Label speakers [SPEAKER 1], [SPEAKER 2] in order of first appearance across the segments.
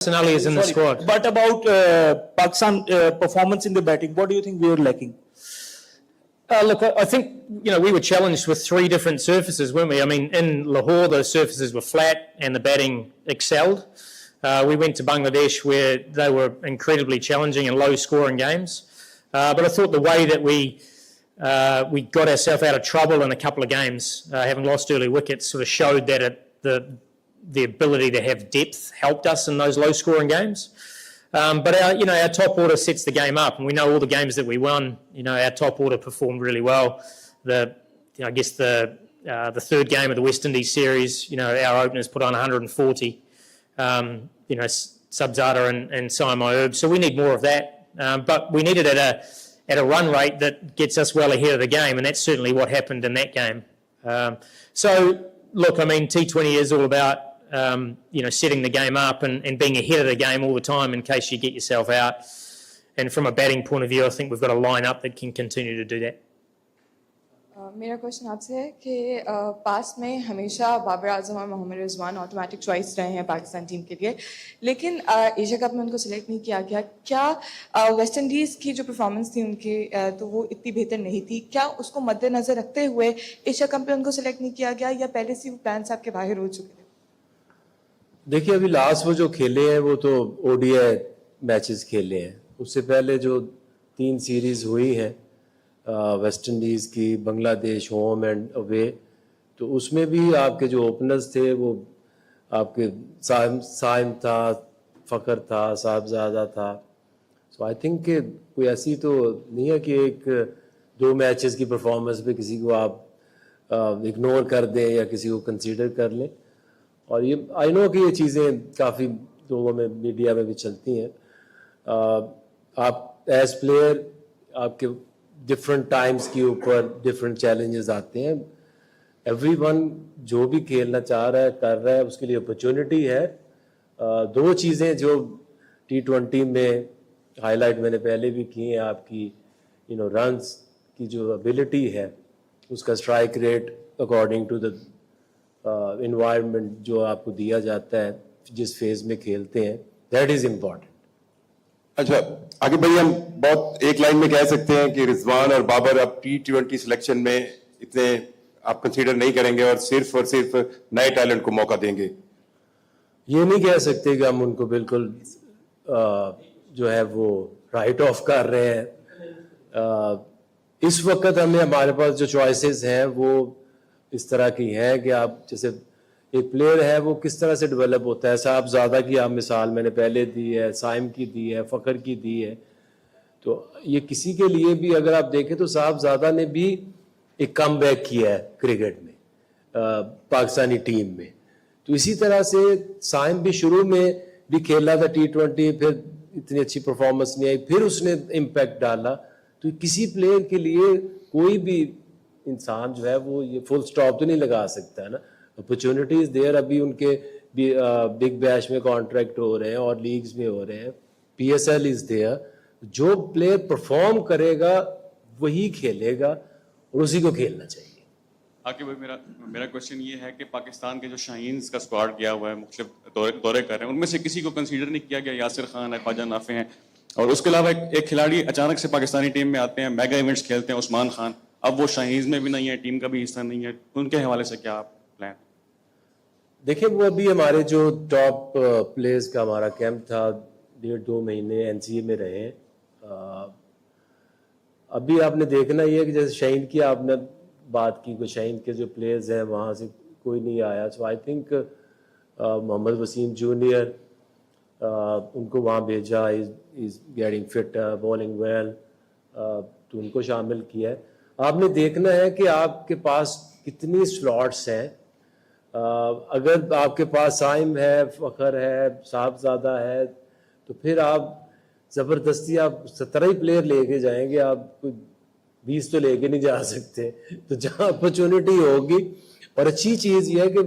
[SPEAKER 1] Personally is in the squad.
[SPEAKER 2] But about Pakistan performance in the batting, what do you think we were lacking?
[SPEAKER 1] Look, I think, we were challenged with 3 different surfaces, weren't we? I mean, in Lahore, those surfaces were flat and the batting excelled. We went to Bangladesh where they were incredibly challenging and low-scoring games. But I thought the way that we got ourselves out of trouble in a couple of games, having lost early wickets, sort of showed that the ability to have depth helped us in those low-scoring games. But our top order sets the game up, and we know all the games that we won. Our top order performed really well. I guess the third game of the West Indies series, our openers put on 140. Sabzada and Saim Ayub. So we need more of that. But we need it at a run rate that gets us well ahead of the game, and that's certainly what happened in that game. So look, I mean, T20 is all about setting the game up and being ahead of the game all the time in case you get yourself out. And from a batting point of view, I think we've got a line-up that can continue to do that.
[SPEAKER 3] मेरा question आपसे है कि पास में हमेशा बाबर आजम और Mohammad Rizwan automatic choice रहे हैं Pakistan team के लिए, लेकिन एशिया कप में उनको सिलेक्ट नहीं किया गया. क्या वेस्ट इंडीज़ की जो परफॉर्मेंस थी उनकी तो वो इतनी बेहतर नहीं थी? क्या उसको मद्देनजर रखते हुए एशिया कप में उनको सिलेक्ट नहीं किया गया, या पहले से वो प्लान से आपके बाहर हो चुके थे?
[SPEAKER 4] देखिए, अभी लास्ट वो जो खेले हैं वो तो ओडीआई मैचेस खेले हैं. उससे पहले जो 3 सीरीज़ हुई हैं वेस्ट इंडीज़ की, बांग्लादेश होम एंड अवे, तो उसमें भी आपके जो ओपनर्स थे वो आपके साइम था, फ़खर था, साहबजादा था. सो आई थिंक कि कोई ऐसी तो नहीं है कि 1-2 मैचेस की परफॉर्मेंस पे किसी को आप इग्नोर कर दें या किसी को कंसीडर कर लें. और ये आई नो कि ये चीज़ें काफ़ी लोगों में, मीडिया में भी चलती हैं. आप एज प्लेयर आपके डिफरेंट टाइम्स के ऊपर डिफरेंट चैलेंजेस आते हैं. एवरीवन जो भी खेलना चाह रहा है, कर रहा है, उसके लिए अपॉर्चुनिटी है. 2 चीज़ें जो T20 में हाईलाइट मैंने पहले भी की हैं, आपकी रन्स की जो एबिलिटी है, उसका strike rate according to the environment जो आपको दिया जाता है जिस फेज़ में खेलते हैं, दैट इज़ इम्पॉर्टेंट.
[SPEAKER 5] अच्छा आगे भाई, हम बहुत एक लाइन में कह सकते हैं कि रिजवान और बाबर अब T20 सिलेक्शन में इतने आप कंसीडर नहीं करेंगे और सिर्फ नए टैलेंट को मौका देंगे?
[SPEAKER 4] ये नहीं कह सकते कि हम उनको बिल्कुल जो है वो राइट ऑफ कर रहे हैं. इस वक्त हमारे पास जो चॉइसेस हैं वो इस तरह की हैं कि आप जैसे एक प्लेयर है वो किस तरह से डेवलप होता है. साहबजादा की आप मिसाल मैंने पहले दी है, साइम की दी है, फ़खर की दी है. तो ये किसी के लिए भी अगर आप देखें तो साहबजादा ने भी एक कम बैक किया है क्रिकेट में पाकिस्तानी टीम में. तो इसी तरह से साइम भी शुरू में भी खेला था T20, फिर इतनी अच्छी परफॉर्मेंस नहीं आई, फिर उसने इम्पैक्ट डाला. तो किसी प्लेयर के लिए कोई भी इंसान जो है वो ये फुल स्टॉप तो नहीं लगा सकता है ना. अपॉर्चुनिटीज देयर, अभी उनके बिग बैश में कॉन्ट्रैक्ट हो रहे हैं और लीग्स में हो रहे हैं. PSL is there. जो प्लेयर परफॉर्म करेगा वही खेलेगा और उसी को खेलना चाहिए.
[SPEAKER 6] आके भाई मेरा क्वेश्चन ये है कि पाकिस्तान के जो शाहीन्स का स्क्वाड गया हुआ है, मुख्तलिफ दौरे कर रहे हैं, उनमें से किसी को कंसीडर नहीं किया गया? यासिर खान है, ख्वाजा नाफे हैं, और उसके अलावा एक खिलाड़ी अचानक से पाकिस्तानी टीम में आते हैं, मेगा इवेंट्स खेलते हैं, उस्मान खान. अब वो शाहीन्स में भी नहीं है, टीम का भी हिस्सा नहीं है. उनके हवाले से क्या प्लान?
[SPEAKER 4] देखिए, वो अभी हमारे जो टॉप प्लेयर्स का हमारा कैंप था, 1.5-2 महीने NCA में रहे. अभी आपने देखना ये है कि जैसे शाहीन की आपने बात की, कोई शाहीन के जो प्लेयर्स हैं वहाँ से कोई नहीं आया. So I think Mohammad Wasim junior, उनको वहाँ भेजा, is getting fit, bowling well, तो उनको शामिल किया है. आपने देखना है कि आपके पास कितनी स्लॉट्स हैं. अगर आपके पास साइम है, फ़खर है, साहबजादा है, तो फिर आप ज़बरदस्ती आप 17 ही प्लेयर लेके जाएंगे, आप कोई 20 तो लेके नहीं जा सकते. तो जहाँ अपॉर्चुनिटी होगी, और अच्छी चीज़ ये है कि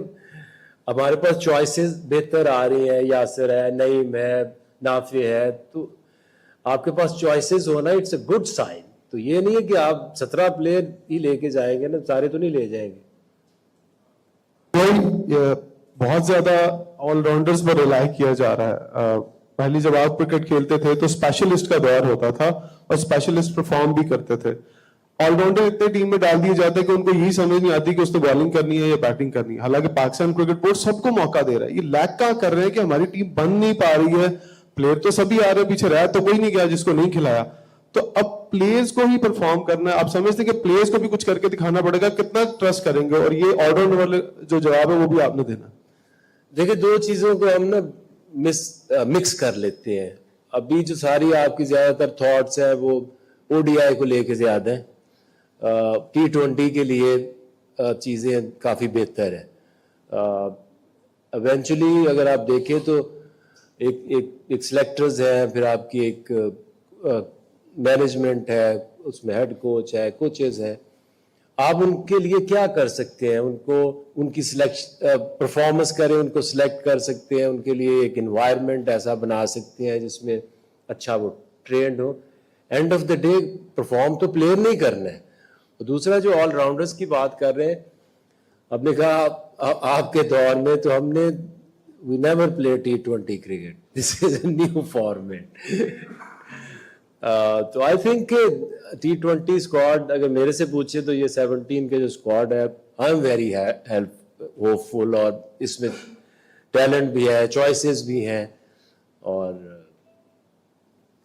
[SPEAKER 4] हमारे पास चॉइसेस बेहतर आ रही हैं. यासिर है, नईम है, नाफे है, तो आपके पास चॉइसेस होना इट्स अ गुड साइन. तो ये नहीं है कि आप 17 प्लेयर ही लेके जाएंगे ना, सारे तो नहीं ले जाएंगे.
[SPEAKER 7] बहुत ज़्यादा ऑल राउंडर्स पर रिलाई किया जा रहा है। पहले जब आप क्रिकेट खेलते थे तो स्पेशलिस्ट का दौर होता था और स्पेशलिस्ट परफॉर्म भी करते थे। ऑलराउंडर इतने टीम में डाल दिए जाते हैं कि उनको यही समझ नहीं आती कि उसने बॉलिंग करनी है या बैटिंग करनी है। हालांकि पाकिस्तान क्रिकेट बोर्ड सबको मौका दे रहा है। ये लैग कहाँ कर रहे हैं कि हमारी टीम बन नहीं पा रही है। प्लेयर तो सभी आ रहे, पीछे रहा तो कोई नहीं गया जिसको नहीं खिलाया। तो अब प्लेयर्स को ही परफॉर्म करना है। आप समझते हैं कि प्लेयर्स को भी कुछ करके दिखाना पड़ेगा, कितना ट्रस्ट करेंगे? और ये ऑलराउंडर वाले जो जवाब है वो भी आपने देना।
[SPEAKER 4] देखिए, दो चीजों को हम ना मिक्स कर लेते हैं। अभी जो सारी आपकी ज्यादातर थॉट्स हैं वो ओडीआई को लेके ज्यादा है। T20 के लिए चीजें काफी बेहतर है। इवेंचुअली अगर आप देखें तो एक सिलेक्टर्स है, फिर आपकी एक मैनेजमेंट है, उसमें हेड कोच है, कोचेस है। आप उनके लिए क्या कर सकते हैं? उनको उनकी परफॉर्मेंस करें, उनको सिलेक्ट कर सकते हैं, उनके लिए एक एनवायरनमेंट ऐसा बना सकते हैं जिसमें अच्छा वो ट्रेंड हो। End of the day perform तो प्लेयर नहीं करना है। और दूसरा जो ऑलराउंडर्स की बात कर रहे हैं, आपने कहा आपके दौर में तो हमने we never play T20 cricket, this is a new format. तो आई थिंक T20 स्क्वाड अगर मेरे से पूछे तो ये 17 के जो स्क्वाड है, आई एम वेरी होपफुल। और इसमें टैलेंट भी है, चॉइसेस भी हैं, और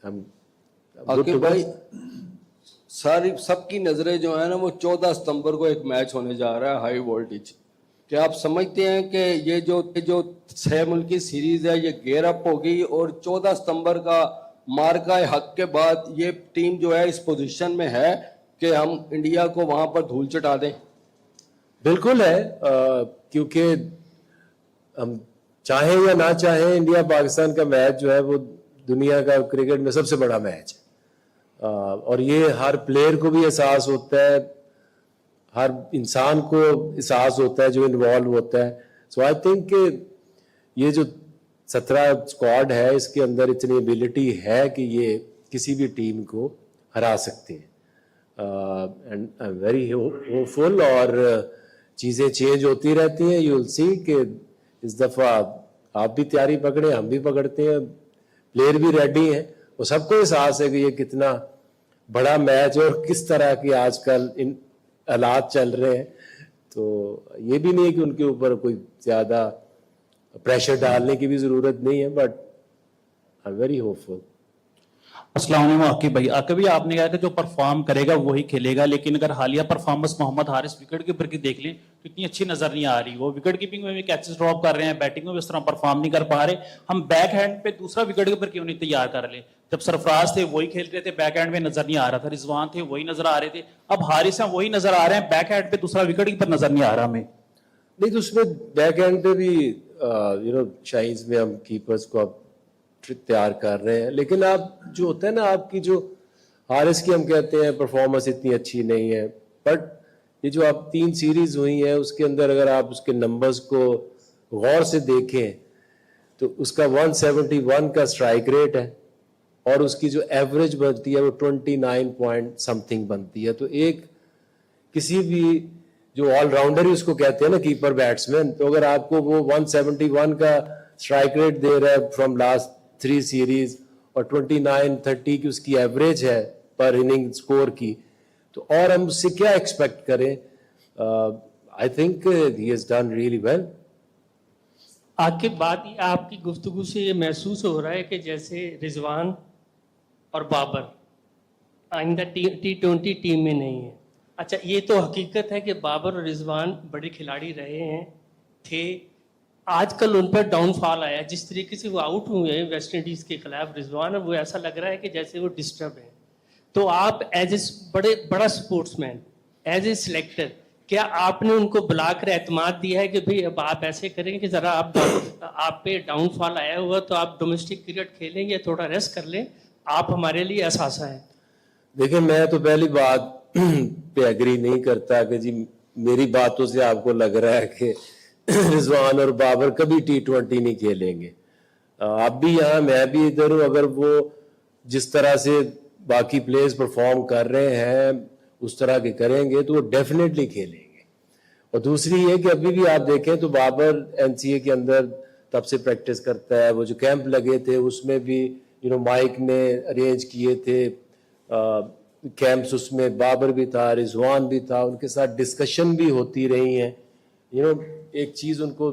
[SPEAKER 4] हम
[SPEAKER 8] आकिब भाई सारी सबकी नजरें जो है ना वो 14 सितंबर को एक मैच होने जा रहा है हाई वोल्टेज। क्या आप समझते हैं कि ये जो 6 मुल्की सीरीज है ये गेयर अप होगी और 14 सितंबर का मार्का हक के बाद ये टीम जो है इस पोजीशन में है कि हम इंडिया को वहां पर धूल चटा दें?
[SPEAKER 4] बिल्कुल है, क्योंकि हम चाहें या ना चाहें इंडिया पाकिस्तान का मैच जो है वो दुनिया का क्रिकेट में सबसे बड़ा मैच है। और ये हर प्लेयर को भी एहसास होता है, हर इंसान को एहसास होता है जो इन्वॉल्व होता है। सो आई थिंक ये जो 17 स्क्वाड है इसके अंदर इतनी एबिलिटी है कि ये किसी भी टीम को हरा सकते हैं। And I am very hopeful. और चीज़ें चेंज होती रहती हैं। यू विल सी कि इस दफ़ा आप भी तैयारी पकड़े, हम भी पकड़ते हैं, प्लेयर भी रेडी हैं। वो सबको एहसास है कि ये कितना बड़ा मैच है और किस तरह की आजकल इन हालात चल रहे हैं। तो ये भी नहीं है कि उनके ऊपर कोई ज़्यादा प्रेशर डालने की भी ज़रूरत नहीं है, but I am very hopeful.
[SPEAKER 2] अस्सलाम वालेकुम आकिब भाई। आकिब भाई, आपने कहा कि जो परफॉर्म करेगा वही खेलेगा, लेकिन अगर हालिया performance Mohammad Haris wicket keeper की देख लें तो इतनी अच्छी नजर नहीं आ रही। वो विकेट कीपिंग में भी कैचेस ड्रॉप कर रहे हैं, बैटिंग में भी इस तरह परफॉर्म नहीं कर पा रहे। हम बैक हैंड पे दूसरा विकेट कीपर क्यों नहीं तैयार कर ले? जब सरफराज थे वही खेल रहे थे, बैक हैंड में नजर नहीं आ रहा था। रिजवान थे वही नजर आ रहे थे। अब हारिस हैं वही नजर आ रहे हैं, बैक हैंड पे दूसरा विकेट कीपर नजर नहीं आ रहा हमें।
[SPEAKER 4] नहीं तो उसमें बैक एंड पे भी शाहीन में हम कीपर्स को अब तैयार कर रहे हैं। लेकिन आप जो होता है ना, आपकी जो हारिस की हम कहते हैं परफॉर्मेंस इतनी अच्छी नहीं है, बट ये जो आप 3 सीरीज हुई है उसके अंदर अगर आप उसके नंबर्स को गौर से देखें तो उसका 171 का स्ट्राइक रेट है और उसकी जो एवरेज बनती है वो 29 पॉइंट समथिंग बनती है। तो एक किसी भी जो ऑलराउंडर ही उसको कहते हैं ना, कीपर बैट्समैन, तो अगर आपको वो 171 का स्ट्राइक रेट दे रहा है फ्रॉम लास्ट 3 सीरीज और 29-30 की उसकी एवरेज है पर इनिंग स्कोर की, तो और हम उससे क्या एक्सपेक्ट करें? I think he has done really well.
[SPEAKER 9] आखिर बात आपकी गुफ्तगू से ये महसूस हो रहा है कि जैसे रिजवान और बाबर आइंदा T20 टीम में नहीं है। अच्छा, ये तो हकीकत है कि बाबर और रिजवान बड़े खिलाड़ी रहे हैं, थे। आजकल उन पर डाउनफॉल आया। जिस तरीके से वो आउट हुए हैं वेस्ट इंडीज़ के खिलाफ रिजवान, वो ऐसा लग रहा है कि जैसे वो डिस्टर्ब है। तो आप एज ए बड़ा स्पोर्ट्समैन, एज ए सिलेक्टर, क्या आपने उनको बुलाकर एतमाद दिया है कि भाई अब आप ऐसे करें कि ज़रा आप पे डाउनफॉल आया हुआ तो आप डोमेस्टिक क्रिकेट खेलेंगे, थोड़ा रेस्ट कर लें, आप हमारे लिए असासा हैं?
[SPEAKER 4] देखिए, मैं तो पहली बात पे एग्री नहीं करता कि जी मेरी बातों से आपको लग रहा है कि रिजवान और बाबर कभी T20 नहीं खेलेंगे। आप भी यहाँ, मैं भी इधर हूँ। अगर वो जिस तरह से बाकी प्लेयर्स परफॉर्म कर रहे हैं उस तरह के करेंगे तो वो डेफिनेटली खेलेंगे। और दूसरी ये कि अभी भी आप देखें तो बाबर NCA के अंदर तब से प्रैक्टिस करता है। वो जो कैंप लगे थे उसमें भी माइक ने अरेंज किए थे कैंप्स, उसमें बाबर भी था, रिजवान भी था, उनके साथ डिस्कशन भी होती रही हैं। एक चीज़ उनको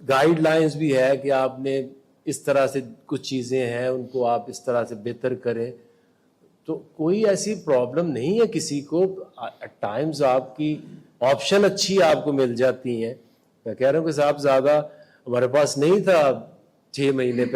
[SPEAKER 4] गाइडलाइंस भी है कि आपने इस तरह से कुछ चीज़ें हैं उनको आप इस तरह से बेहतर करें। तो कोई ऐसी प्रॉब्लम नहीं है किसी को। एट टाइम्स आपकी ऑप्शन अच्छी आपको मिल जाती हैं। मैं कह रहा हूँ कि साहब ज़्यादा हमारे पास नहीं था 6 महीने पहले।